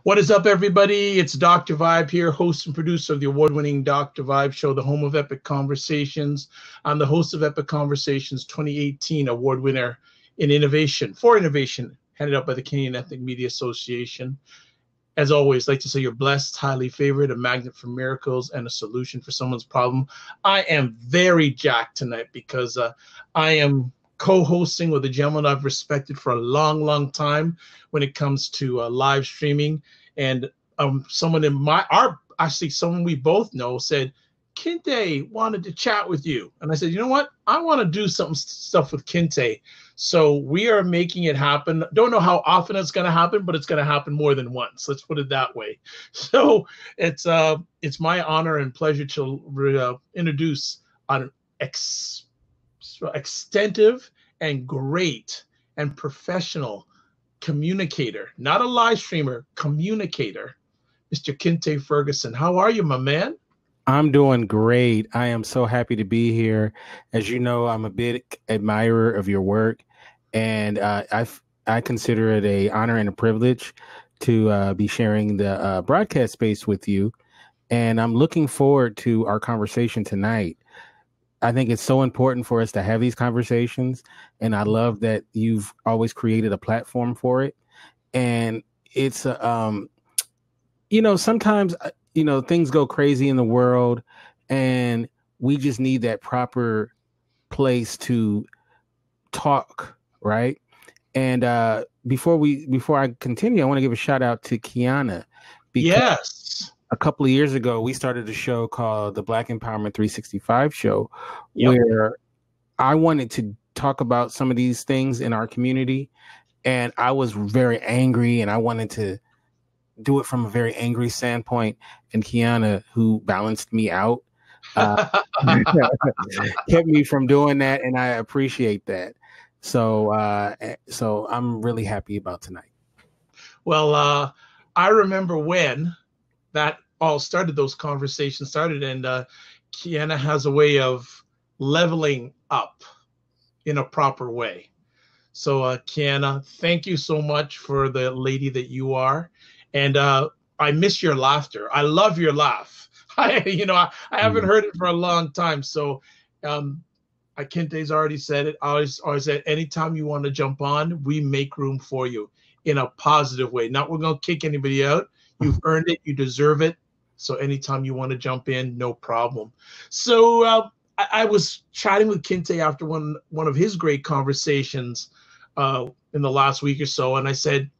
What is up, everybody? It's Dr. Vibe here, host and producer of the award-winning Dr. Vibe show, the home of Epic Conversations. I'm the host of Epic Conversations 2018 award winner in innovation, for innovation, handed out by the Canadian Ethnic Media Association. As always, like to say you're blessed, highly favored, a magnet for miracles, and a solution for someone's problem. I am very jacked tonight because I am co-hosting with a gentleman I've respected for a long, long time when it comes to live streaming. And someone in someone we both know said, Kinte wanted to chat with you. And I said, you know what? I want to do stuff with Kinte. So we are making it happen. Don't know how often it's going to happen, but it's going to happen more than once. Let's put it that way. So it's my honor and pleasure to introduce an extensive and great and professional communicator, not a live streamer, communicator, Mr. Kinte Fergerson. How are you, my man? I'm doing great. I am so happy to be here. As you know, I'm a big admirer of your work, and I consider it an honor and a privilege to be sharing the broadcast space with you. And I'm looking forward to our conversation tonight. I think it's so important for us to have these conversations, and I love that you've always created a platform for it. And it's, sometimes, things go crazy in the world, and we just need that proper place to talk, right? And before I continue, I want to give a shout out to Kiana. Yes. A couple of years ago, we started a show called the Black Empowerment 365 Show, where I wanted to talk about some of these things in our community. And I was very angry, and I wanted to do it from a very angry standpoint. And Kiana, who balanced me out, kept me from doing that. And I appreciate that. So I'm really happy about tonight. Well, I remember when that all started, those conversations started, and Kiana has a way of leveling up in a proper way. So Kiana, thank you so much for the lady that you are. And I miss your laughter. I love your laugh. I haven't heard it for a long time. So Kinte's already said it. I always said, anytime you want to jump on, we make room for you in a positive way. Not we're going to kick anybody out. You've earned it. You deserve it. So anytime you want to jump in, no problem. So I was chatting with Kinte after one of his great conversations in the last week or so. And I said,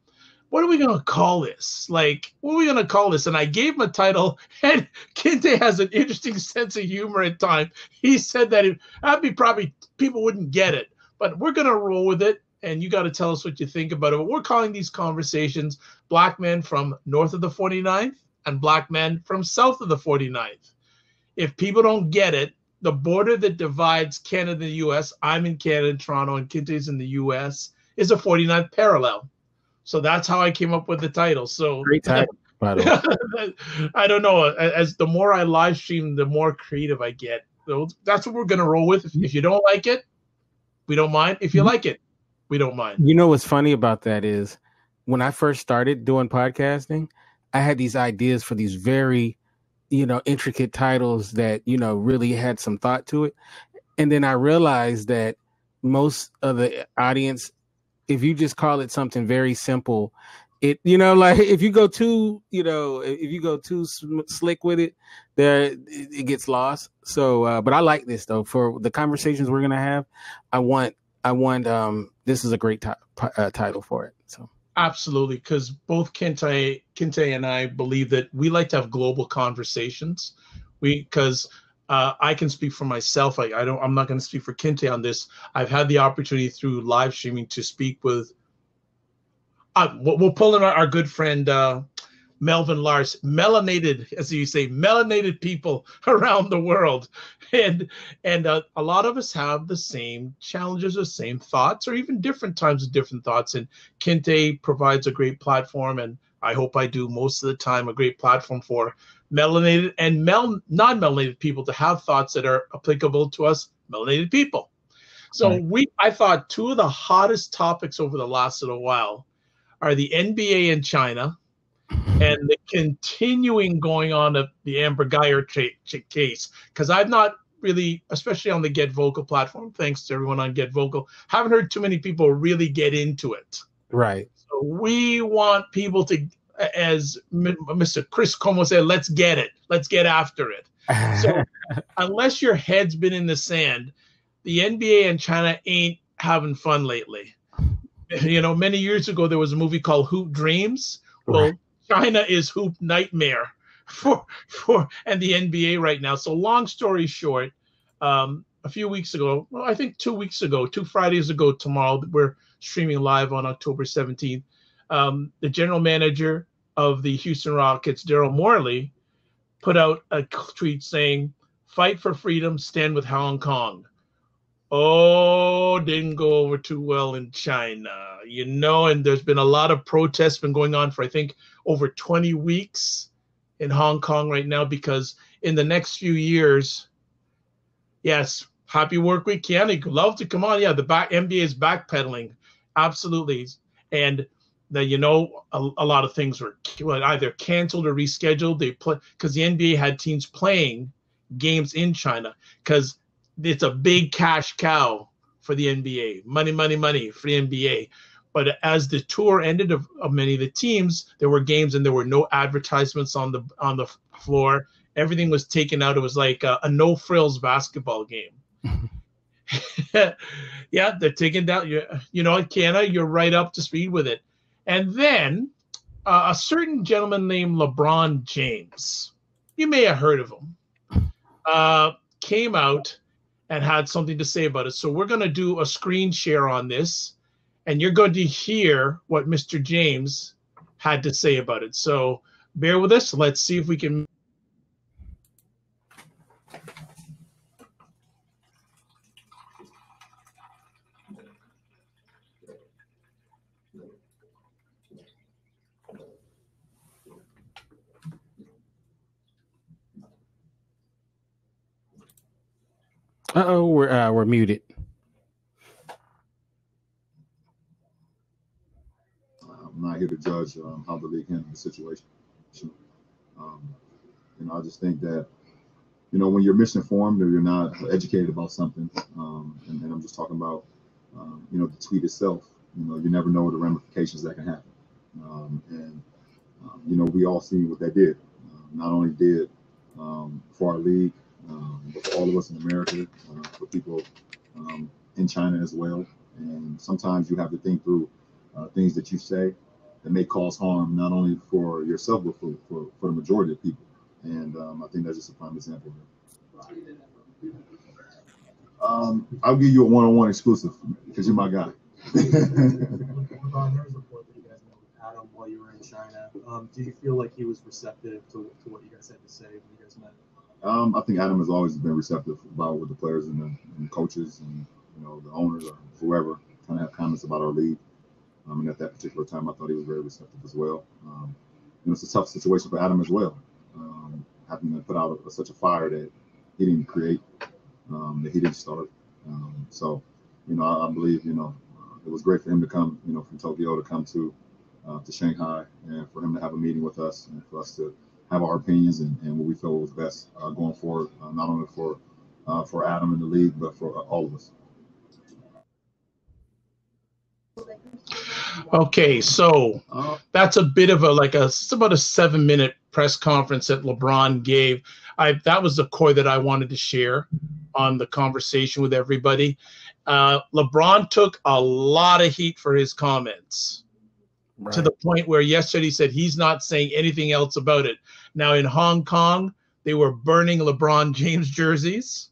what are we going to call this? Like, what are we going to call this? And I gave him a title, and Kinte has an interesting sense of humor at times. He said that that'd be probably, people wouldn't get it, but we're going to roll with it. And you got to tell us what you think about it. But we're calling these conversations Black Men from North of the 49th and Black Men from South of the 49th. If people don't get it, the border that divides Canada and the U.S., I'm in Canada, Toronto, and Kinte's in the U.S., is a 49th parallel. So that's how I came up with the title. So great title, by the way. I don't know. As the more I live stream, the more creative I get. So that's what we're going to roll with. If you don't like it, we don't mind. If you like it, we don't mind. You know what's funny about that is when I first started doing podcasting, I had these ideas for these very, intricate titles that, really had some thought to it. And then I realized that most of the audience, if you just call it something very simple, it, like if you go too slick with it, it gets lost. So, but I like this though. For the conversations we're going to have, I want, this is a great title for it. So absolutely, because both Kinte and I believe that we like to have global conversations. Because I can speak for myself. I'm not going to speak for Kinte on this. I've had the opportunity through live streaming to speak with. We'll pull in our good friend Melvin Lars, melanated, as you say, melanated people around the world, and a lot of us have the same challenges, the same thoughts, or even different times of different thoughts. And Kinte provides a great platform, and I hope I do most of the time a great platform for melanated and non-melanated people to have thoughts that are applicable to us melanated people. So I thought two of the hottest topics over the last little while are the NBA in China and the continuing going on of the Amber Geyer case, because I've not really, especially on the Get Vocal platform, thanks to everyone on Get Vocal, haven't heard too many people really get into it. Right. So we want people to, as Mr. Chris Como said, let's get it. Let's get after it. So unless your head's been in the sand, the NBA and China ain't having fun lately. You know, many years ago, there was a movie called Hoop Dreams. Well, right. China is Hoop Nightmare for and the NBA right now. So long story short, a few weeks ago, well, I think 2 weeks ago, 2 Fridays ago tomorrow, we're streaming live on October 17th. The general manager of the Houston Rockets, Daryl Morey, put out a tweet saying, "Fight for freedom, stand with Hong Kong." Oh, didn't go over too well in China, you know, and there's been a lot of protests been going on for, I think, over 20 weeks in Hong Kong right now, because in the next few years, yes, happy work week, Keanu, love to come on. Yeah, the NBA is backpedaling, absolutely. And the, you know, a lot of things were either canceled or rescheduled. They play because the NBA had teams playing games in China because it's a big cash cow for the NBA. Money, money, money for the NBA. But as the tour ended of many of the teams, there were games and there were no advertisements on the floor. Everything was taken out. It was like a no frills basketball game. Yeah, they're taking down. You know, Canada, you're right up to speed with it. And then a certain gentleman named LeBron James, you may have heard of him, came out and had something to say about it. So we're going to do a screen share on this, and you're going to hear what Mr. James had to say about it. So bear with us. Let's see if we can. Uh-oh, we're muted. I'm not here to judge how the league handled the situation. You know, I just think that, you know, when you're misinformed or you're not educated about something, and I'm just talking about, you know, the tweet itself, you know, you never know the ramifications that can happen. You know, we all seen what that did. Not only did for our league, but for all of us in America, for people in China as well. And sometimes you have to think through things that you say that may cause harm, not only for yourself, but for the majority of people. And I think that's just a prime example of it. I'll give you a one-on-one exclusive because you're my guy. Adam, while you were in China, did you feel like he was receptive to what you guys had to say when you guys met? I think Adam has always been receptive about what the players and the coaches and, you know, the owners or whoever kind of have comments about our league. And at that particular time, I thought he was very receptive as well. You know, it's a tough situation for Adam as well, having to put out such a fire that he didn't create, that he didn't start. So, you know, I believe, you know, it was great for him to come, you know, from Tokyo to come to Shanghai, and for him to have a meeting with us and for us to have our opinions and what we felt was best going forward, not only for Adam and the league, but for all of us. Okay, so that's a bit of it's about a 7-minute press conference that LeBron gave. That was the core that I wanted to share on the conversation with everybody. LeBron took a lot of heat for his comments. Right. To the point where yesterday he said he's not saying anything else about it. Now in Hong Kong, they were burning LeBron James jerseys.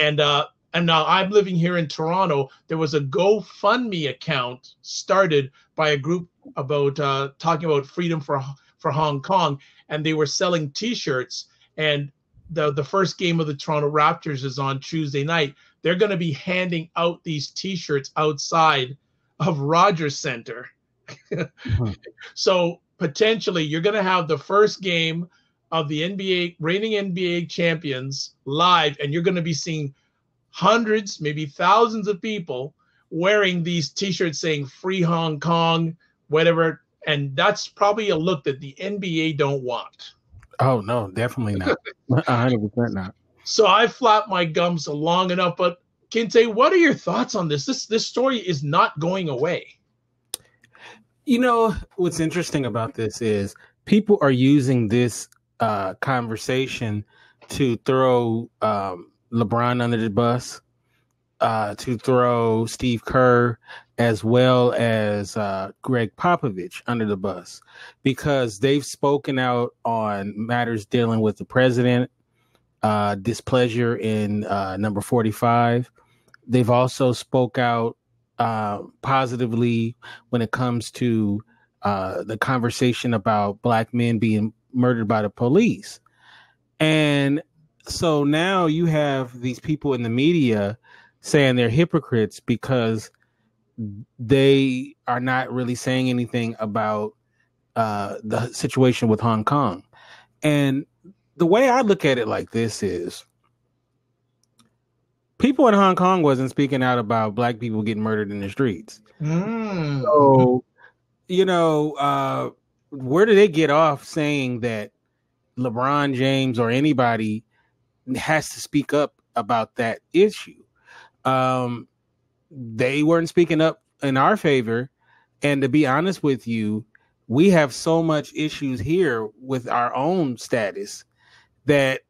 And now I'm living here in Toronto. There was a GoFundMe account started by a group about talking about freedom for Hong Kong. And they were selling T-shirts. And the first game of the Toronto Raptors is on Tuesday night. They're going to be handing out these T-shirts outside of Rogers Centre. So potentially you're going to have the first game of the reigning NBA champions live, and you're going to be seeing hundreds, maybe thousands of people wearing these T-shirts saying "Free Hong Kong," whatever. And that's probably a look that the NBA don't want. Oh no, definitely not. 100% not. So I flapped my gums long enough. But Kinte, what are your thoughts on this? This story is not going away. You know, what's interesting about this is people are using this conversation to throw LeBron under the bus, to throw Steve Kerr, as well as Greg Popovich under the bus, because they've spoken out on matters dealing with the president, displeasure in number 45. They've also spoke out positively when it comes to the conversation about black men being murdered by the police. And so now you have these people in the media saying they're hypocrites because they are not really saying anything about the situation with Hong Kong. And the way I look at it like this is, people in Hong Kong wasn't speaking out about black people getting murdered in the streets. So, you know, where do they get off saying that LeBron James or anybody has to speak up about that issue? They weren't speaking up in our favor. And to be honest with you, we have so much issues here with our own status that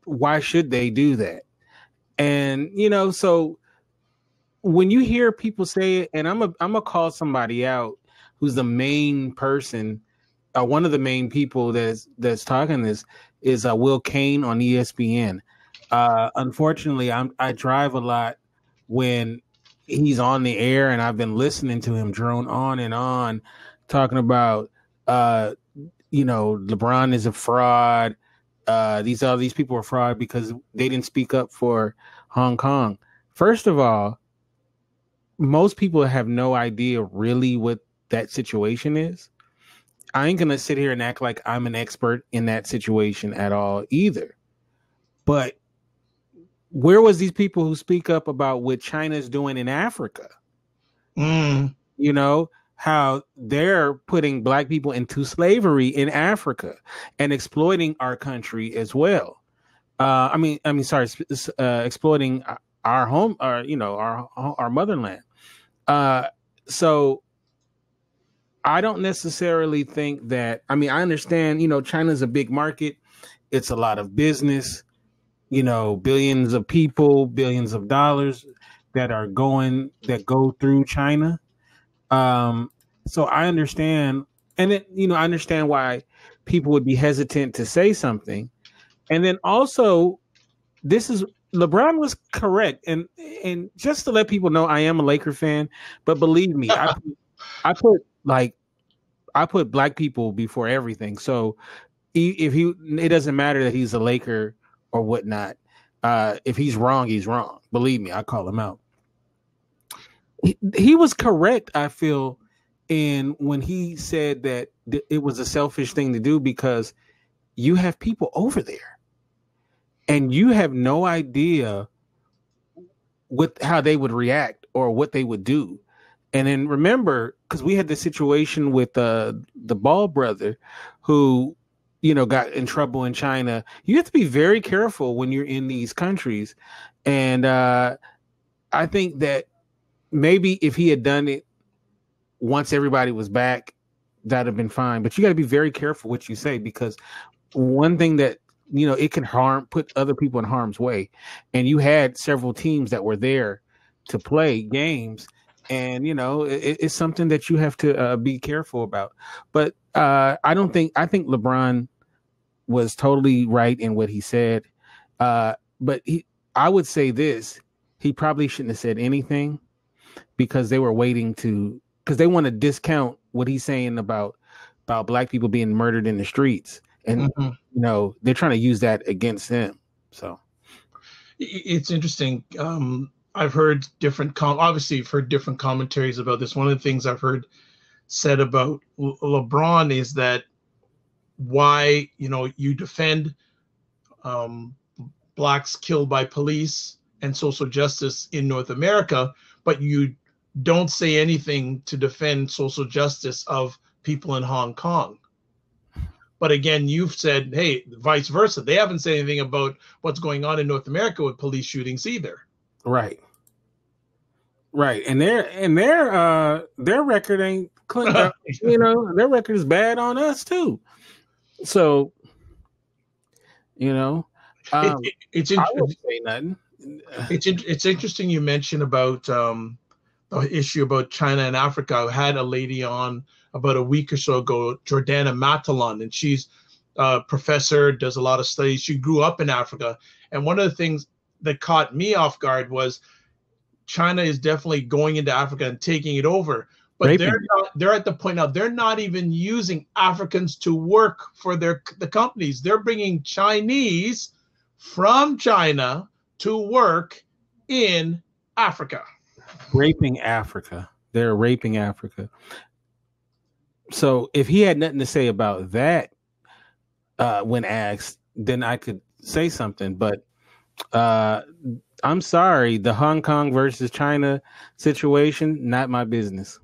why should they do that? And, you know, so when you hear people say it, and I'm gonna call somebody out who's the main person, one of the main people that's talking this is Will Kane on ESPN. Unfortunately, I drive a lot when he's on the air, and I've been listening to him drone on and on, talking about you know, LeBron is a fraud. These people are fraud because they didn't speak up for Hong Kong. First of all, most people have no idea really what that situation is. I ain't gonna sit here and act like I'm an expert in that situation at all either. But where was these people who speak up about what China's doing in Africa? You know, how they're putting black people into slavery in Africa and exploiting our country as well. Exploiting our home, our motherland. So I don't necessarily think that. I mean, I understand. You know, China's a big market. It's a lot of business. You know, billions of people, billions of dollars that go through China. So I understand, and then, you know, I understand why people would be hesitant to say something. And then also, LeBron was correct, and just to let people know, I am a Laker fan, but believe me, I put black people before everything. So it doesn't matter that he's a Laker or whatnot. If he's wrong, he's wrong. Believe me, I call him out. He was correct, I feel, in when he said that it was a selfish thing to do because you have people over there and you have no idea how they would react or what they would do. And then remember, because we had the situation with the Ball brother who, you know, got in trouble in China. You have to be very careful when you're in these countries. And I think that maybe if he had done it once everybody was back, that'd have been fine. But you got to be very careful what you say, because one thing that, you know, it can put other people in harm's way. And you had several teams that were there to play games. And, you know, it's something that you have to be careful about. But I think LeBron was totally right in what he said. But I would say this, he probably shouldn't have said anything, because they were waiting because they want to discount what he's saying about black people being murdered in the streets. And, you know, they're trying to use that against him. So it's interesting. I've heard different commentaries about this. One of the things I've heard said about LeBron is that why, you know, you defend blacks killed by police and social justice in North America, but you don't say anything to defend social justice of people in Hong Kong. But again, you've said, hey, vice versa. They haven't said anything about what's going on in North America with police shootings either. Right. And their record ain't clean. Their record is bad on us too. So, it's I won't say nothing. It's interesting you mentioned about the issue about China and Africa. I had a lady on about a week or so ago, Jordana Matalon, and she's a professor, does a lot of studies. She grew up in Africa. And one of the things that caught me off guard was China is definitely going into Africa and taking it over. But they're at the point now, they're not even using Africans to work for the companies. They're bringing Chinese from China to work in Africa. Raping Africa. They're raping Africa. So if he had nothing to say about that when asked, then I could say something. But I'm sorry, the Hong Kong versus China situation, not my business.